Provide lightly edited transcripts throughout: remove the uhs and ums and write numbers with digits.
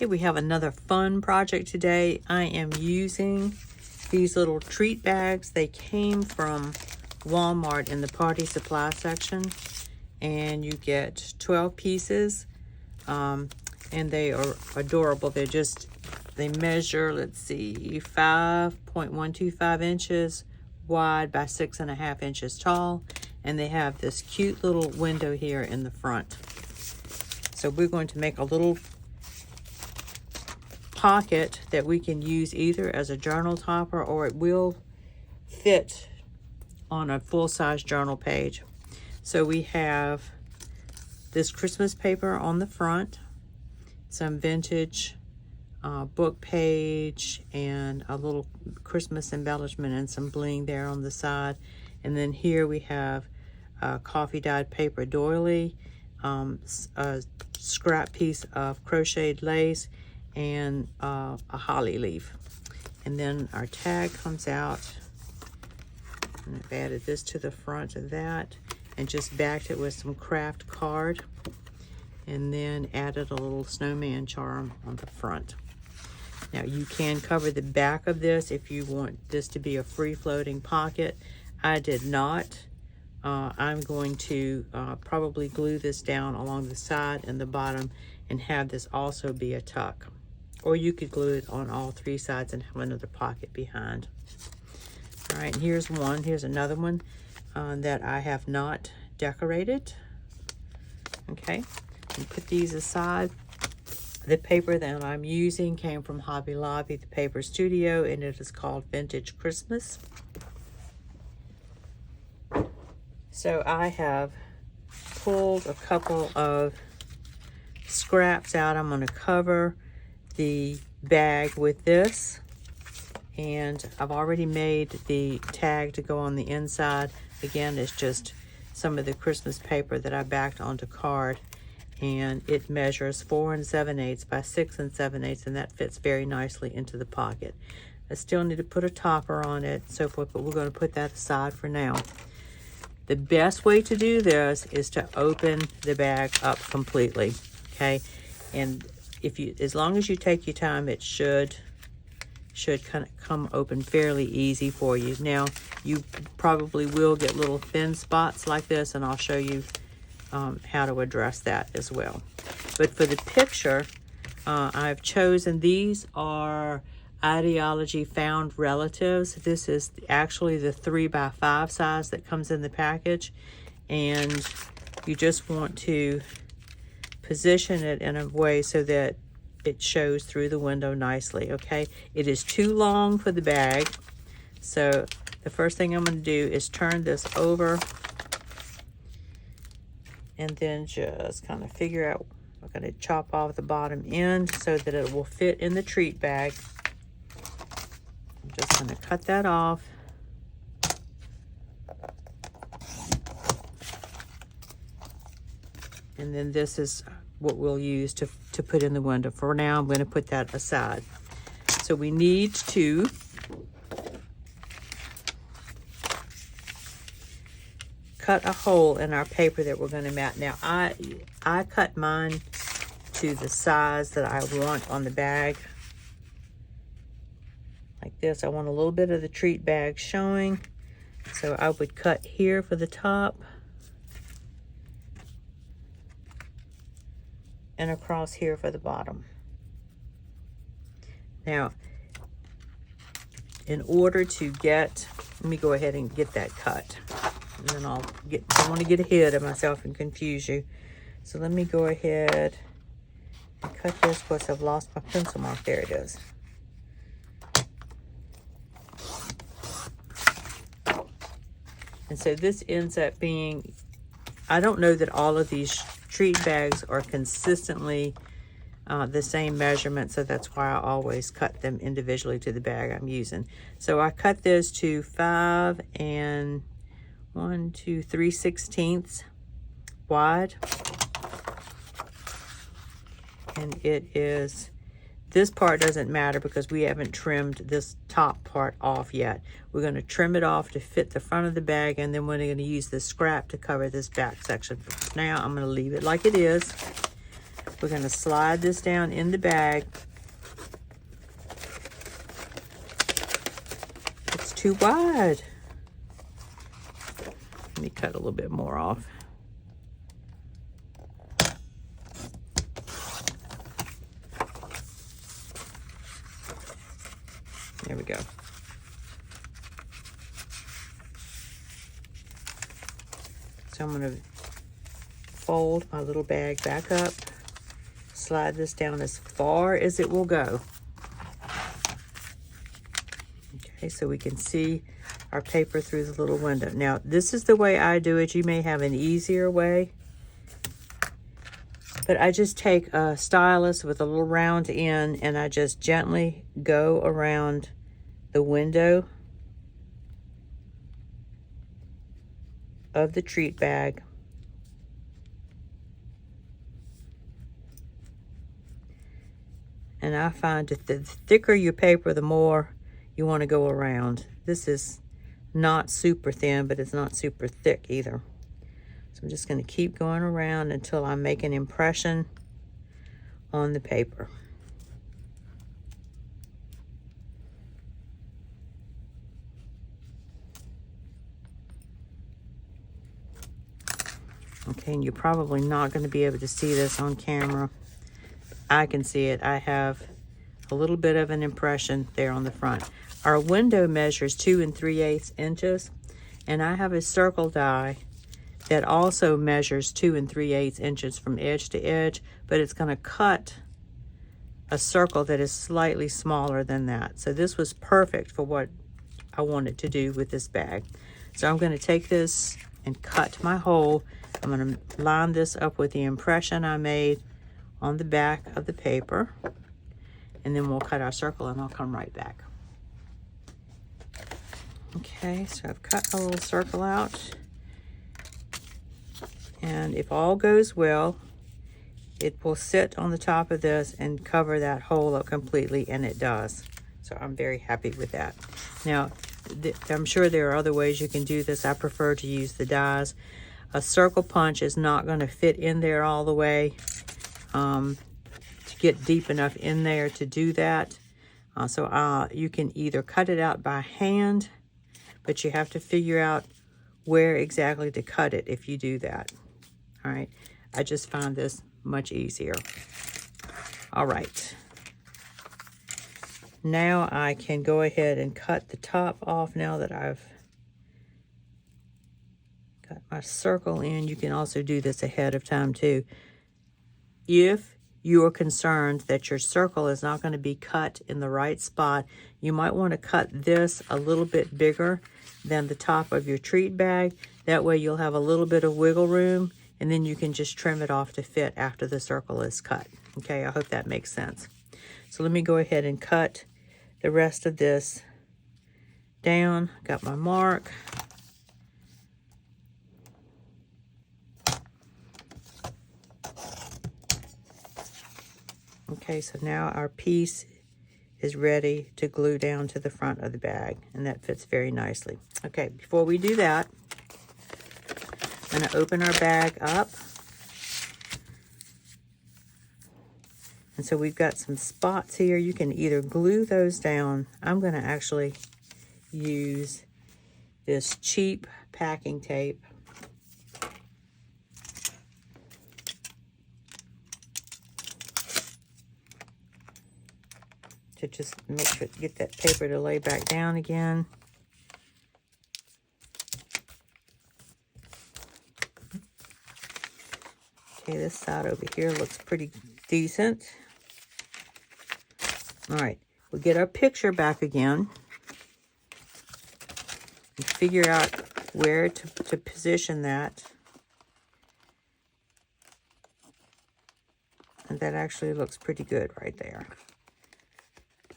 Okay, we have another fun project today. I am using these little treat bags. They came from Walmart in the party supply section, and you get 12 pieces, and they are adorable. They measure, let's see, 5.125 inches wide by 6.5 inches tall, and they have this cute little window here in the front. So we're going to make a little pocket that we can use either as a journal topper, or it will fit on a full-size journal page. So we have this Christmas paper on the front, some vintage book page, and a little Christmas embellishment and some bling there on the side. And then here we have coffee dyed paper doily, a scrap piece of crocheted lace, and a holly leaf. And then our tag comes out, and I've added this to the front of that and just backed it with some craft card, and then added a little snowman charm on the front. Now you can cover the back of this if you want this to be a free-floating pocket. I did not. I'm going to probably glue this down along the side and the bottom and have this also be a tuck. Or you could glue it on all three sides and have another pocket behind. All right, here's one. Here's another one that I have not decorated. Okay, and put these aside. The paper that I'm using came from Hobby Lobby, the Paper Studio, and it is called Vintage Christmas. So I have pulled a couple of scraps out. I'm going to cover the bag with this, and I've already made the tag to go on the inside. Again, it's just some of the Christmas paper that I backed onto card, and it measures 4 7/8 by 6 7/8, and that fits very nicely into the pocket. I still need to put a topper on it and so forth, but we're going to put that aside for now. The best way to do this is to open the bag up completely, okay? And as long as you take your time, it should kind of come open fairly easy for you. Now, you probably will get little thin spots like this, and I'll show you how to address that as well. But for the picture, I've chosen, these are Ideology Found Relatives. This is actually the 3x5 size that comes in the package, and you just want to position it in a way so that it shows through the window nicely, okay? It is too long for the bag, so the first thing I'm going to do is turn this over and then just kind of figure out, I'm going to chop off the bottom end so that it will fit in the treat bag. I'm just going to cut that off. And then this is what we'll use to put in the window. For now, I'm going to put that aside. So we need to cut a hole in our paper that we're going to mat. Now, I cut mine to the size that I want on the bag. Like this. I want a little bit of the treat bag showing. So I would cut here for the top, and across here for the bottom. Now, in order to get, let me go ahead and get that cut. And then I don't want to get ahead of myself and confuse you. So let me go ahead and cut this. Of course, I've lost my pencil mark. There it is. And so this ends up being, I don't know that all of these treat bags are consistently the same measurement, so that's why I always cut them individually to the bag I'm using. So I cut this to 5 3/16 wide, and it is, this part doesn't matter because we haven't trimmed this top part off yet. We're going to trim it off to fit the front of the bag, and then we're going to use this scrap to cover this back section. For now, I'm going to leave it like it is. We're going to slide this down in the bag. It's too wide. Let me cut a little bit more off. There we go. So I'm going to fold my little bag back up, slide this down as far as it will go. Okay, so we can see our paper through the little window. Now, this is the way I do it. You may have an easier way. But I just take a stylus with a little round end and I just gently go around the window of the treat bag. And I find that the thicker your paper, the more you want to go around. This is not super thin, but it's not super thick either. So I'm just going to keep going around until I make an impression on the paper. Okay, and you're probably not going to be able to see this on camera. I can see it. I have a little bit of an impression there on the front. Our window measures 2 3/8 inches, and I have a circle die that also measures 2 3/8 inches from edge to edge, but it's going to cut a circle that is slightly smaller than that. So this was perfect for what I wanted to do with this bag. So I'm going to take this and cut my hole. I'm going to line this up with the impression I made on the back of the paper, and then we'll cut our circle and I'll come right back. Okay, so I've cut a little circle out, and if all goes well, it will sit on the top of this and cover that hole up completely, and it does. So I'm very happy with that. Now, I'm sure there are other ways you can do this. I prefer to use the dies. A circle punch is not going to fit in there all the way to get deep enough in there to do that. So you can either cut it out by hand, but you have to figure out where exactly to cut it if you do that. All right, I just find this much easier. All right, now I can go ahead and cut the top off now that I've got my circle in. You can also do this ahead of time too. If you are concerned that your circle is not going to be cut in the right spot, you might want to cut this a little bit bigger than the top of your treat bag. That way you'll have a little bit of wiggle room, and then you can just trim it off to fit after the circle is cut. Okay, I hope that makes sense. So let me go ahead and cut the rest of this down. Got my mark. Okay, so now our piece is ready to glue down to the front of the bag, and that fits very nicely. Okay, before we do that, I'm going to open our bag up. And so we've got some spots here. You can either glue those down. I'm going to actually use this cheap packing tape. To just make sure to get that paper to lay back down again. Okay, this side over here looks pretty decent. All right, we'll get our picture back again and figure out where to position that. And that actually looks pretty good right there.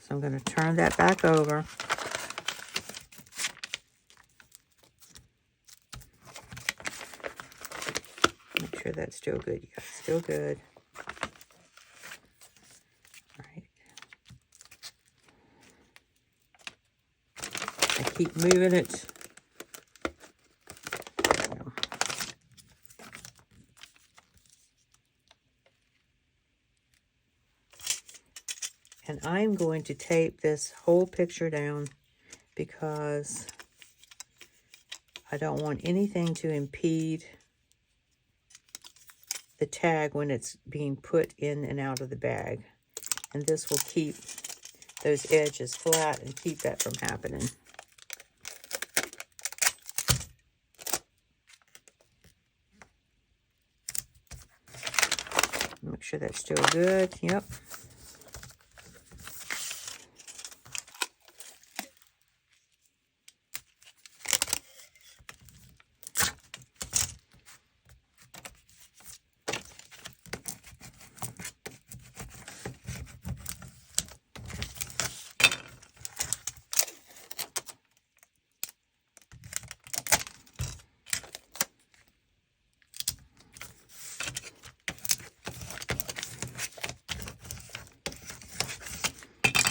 So I'm going to turn that back over. Make sure that's still good. Yeah, still good. All right. I keep moving it. And I'm going to tape this whole picture down because I don't want anything to impede the tag when it's being put in and out of the bag. And this will keep those edges flat and keep that from happening. Make sure that's still good. Yep.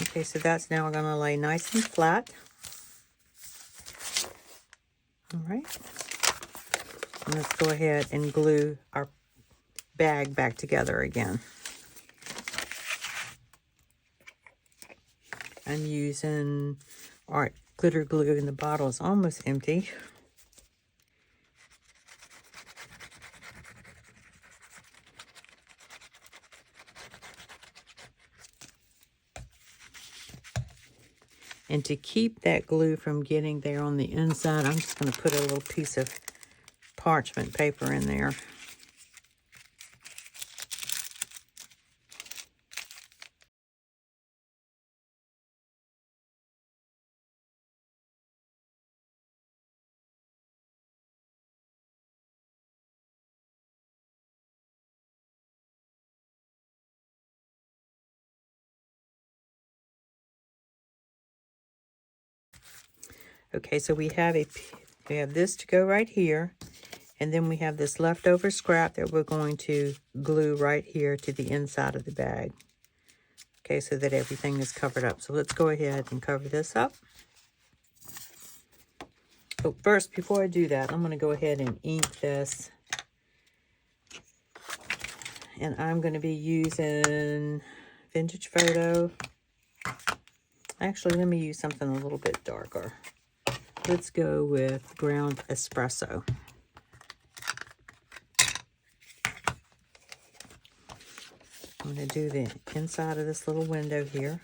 Okay, so that's now going to lay nice and flat. All right. And let's go ahead and glue our bag back together again. I'm using art glitter glue, and the bottle is almost empty. And to keep that glue from getting there on the inside, I'm just going to put a little piece of parchment paper in there. Okay, so we have this to go right here, and then we have this leftover scrap that we're going to glue right here to the inside of the bag. Okay, so that everything is covered up. So let's go ahead and cover this up. Oh, first, before I do that, I'm going to go ahead and ink this. And I'm going to be using Vintage Photo. Actually, let me use something a little bit darker. Let's go with Ground Espresso. I'm going to do the inside of this little window here.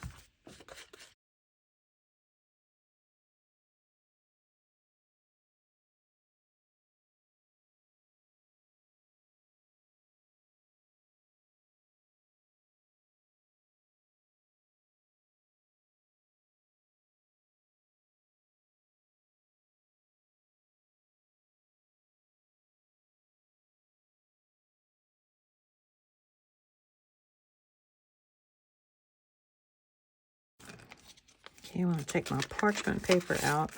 Okay, I'm going to take my parchment paper out.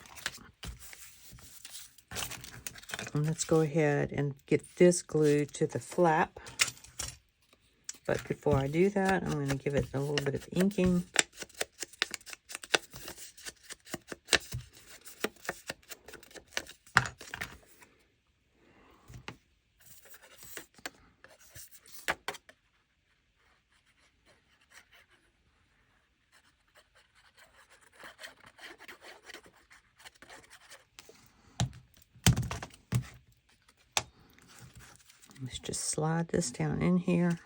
And let's go ahead and get this glued to the flap. But before I do that, I'm going to give it a little bit of inking. Let's just slide this down in here.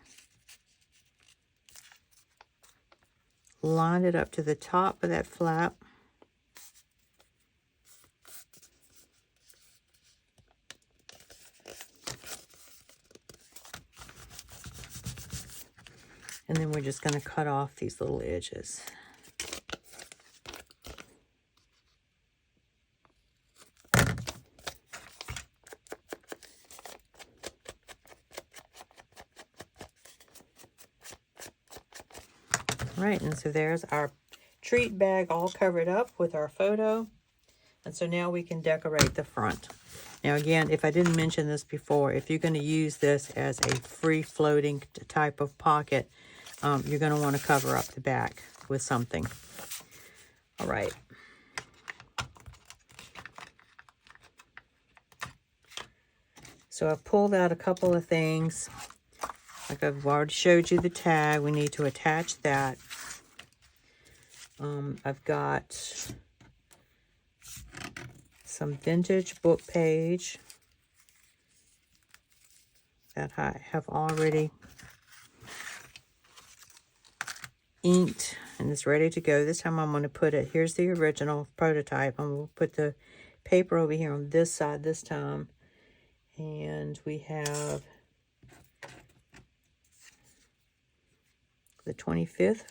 Line it up to the top of that flap. And then we're just going to cut off these little edges. Right, and so there's our treat bag all covered up with our photo. And so now we can decorate the front. Now again, if I didn't mention this before, if you're going to use this as a free-floating type of pocket, you're going to want to cover up the back with something. All right. So I've pulled out a couple of things. Like I've already showed you the tag. We need to attach that. I've got some vintage book page that I have already inked and it's ready to go. This time I'm going to put it, here's the original prototype. I'm going to put the paper over here on this side this time. And we have the 25th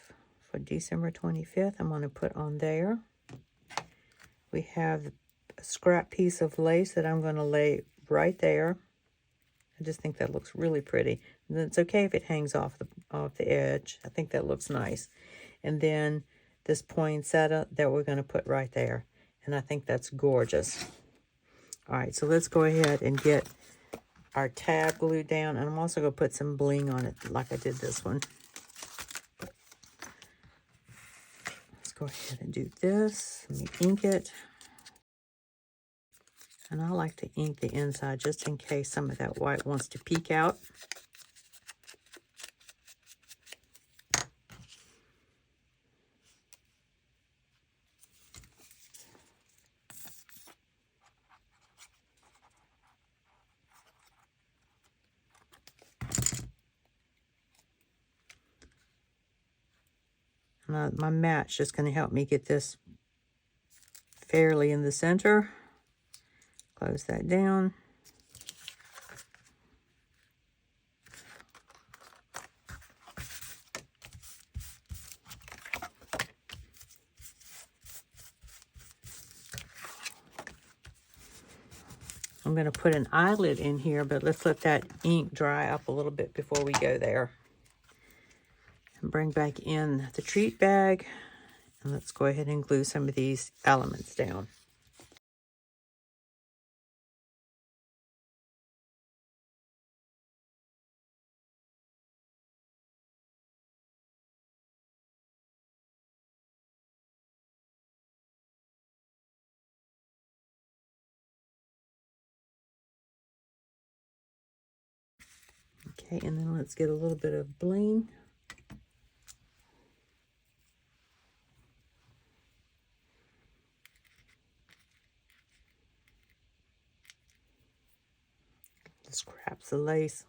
for December 25th. I'm going to put on there. We have a scrap piece of lace that I'm going to lay right there. I just think that looks really pretty. And it's okay if it hangs off the edge. I think that looks nice. And then this poinsettia that we're going to put right there. And I think that's gorgeous. All right, so let's go ahead and get our tab glued down. And I'm also going to put some bling on it like I did this one. Let's go ahead and do this. Let me ink it. And I like to ink the inside just in case some of that white wants to peek out. My mat's just going to help me get this fairly in the center. Close that down. I'm going to put an eyelet in here, but let's let that ink dry up a little bit before we go there. And bring back in the treat bag. And let's go ahead and glue some of these elements down. Okay, and then let's get a little bit of bling. Just scraps the lace.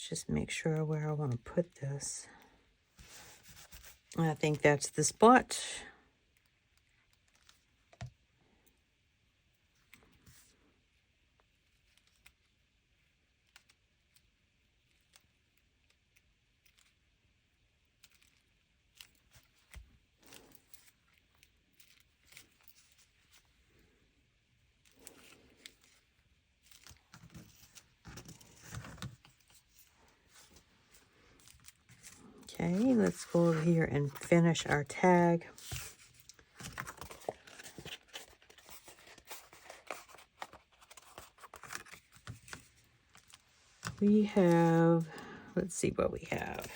Just make sure where I want to put this. I think that's the spot. Okay, let's go over here and finish our tag. We have, let's see what we have.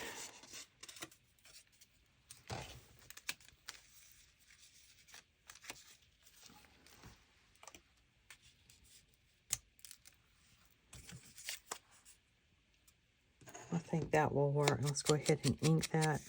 I think that will work. Let's go ahead and ink that.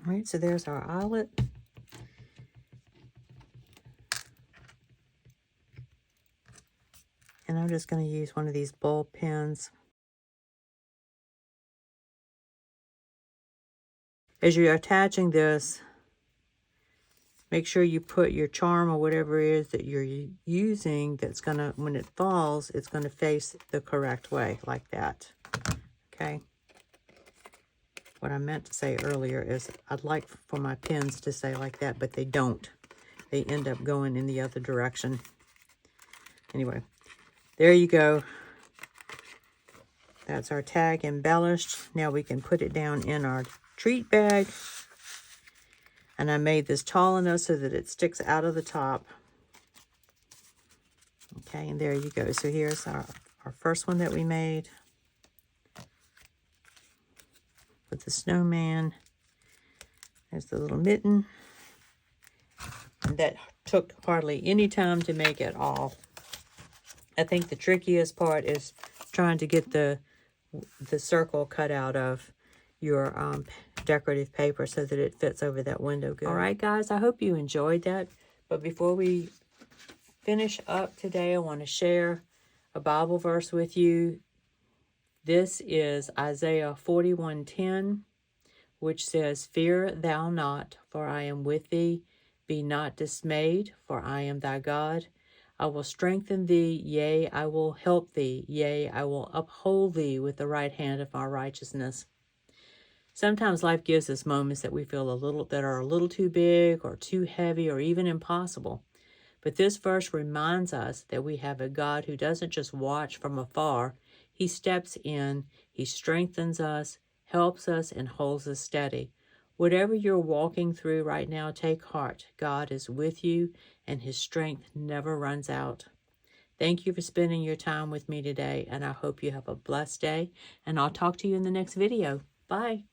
All right, so there's our eyelet. And I'm just going to use one of these ball pens. As you're attaching this, make sure you put your charm or whatever it is that you're using that's going to, when it falls, it's going to face the correct way, like that. Okay. What I meant to say earlier is I'd like for my pins to say like that, but they don't. They end up going in the other direction. Anyway, there you go. That's our tag embellished. Now we can put it down in our treat bag. And I made this tall enough so that it sticks out of the top. Okay, and there you go. So here's our first one that we made with the snowman. There's the little mitten. And that took hardly any time to make at all. I think the trickiest part is trying to get the circle cut out of your decorative paper so that it fits over that window good. All right, guys, I hope you enjoyed that. But before we finish up today, I want to share a Bible verse with you. This is Isaiah 41:10, which says, "Fear thou not, for I am with thee. Be not dismayed, for I am thy God. I will strengthen thee, yea, I will help thee, yea, I will uphold thee with the right hand of my righteousness." Sometimes life gives us moments that we feel that are a little too big or too heavy or even impossible. But this verse reminds us that we have a God who doesn't just watch from afar. He steps in, he strengthens us, helps us, and holds us steady. Whatever you're walking through right now, take heart. God is with you, and his strength never runs out. Thank you for spending your time with me today, and I hope you have a blessed day, and I'll talk to you in the next video. Bye.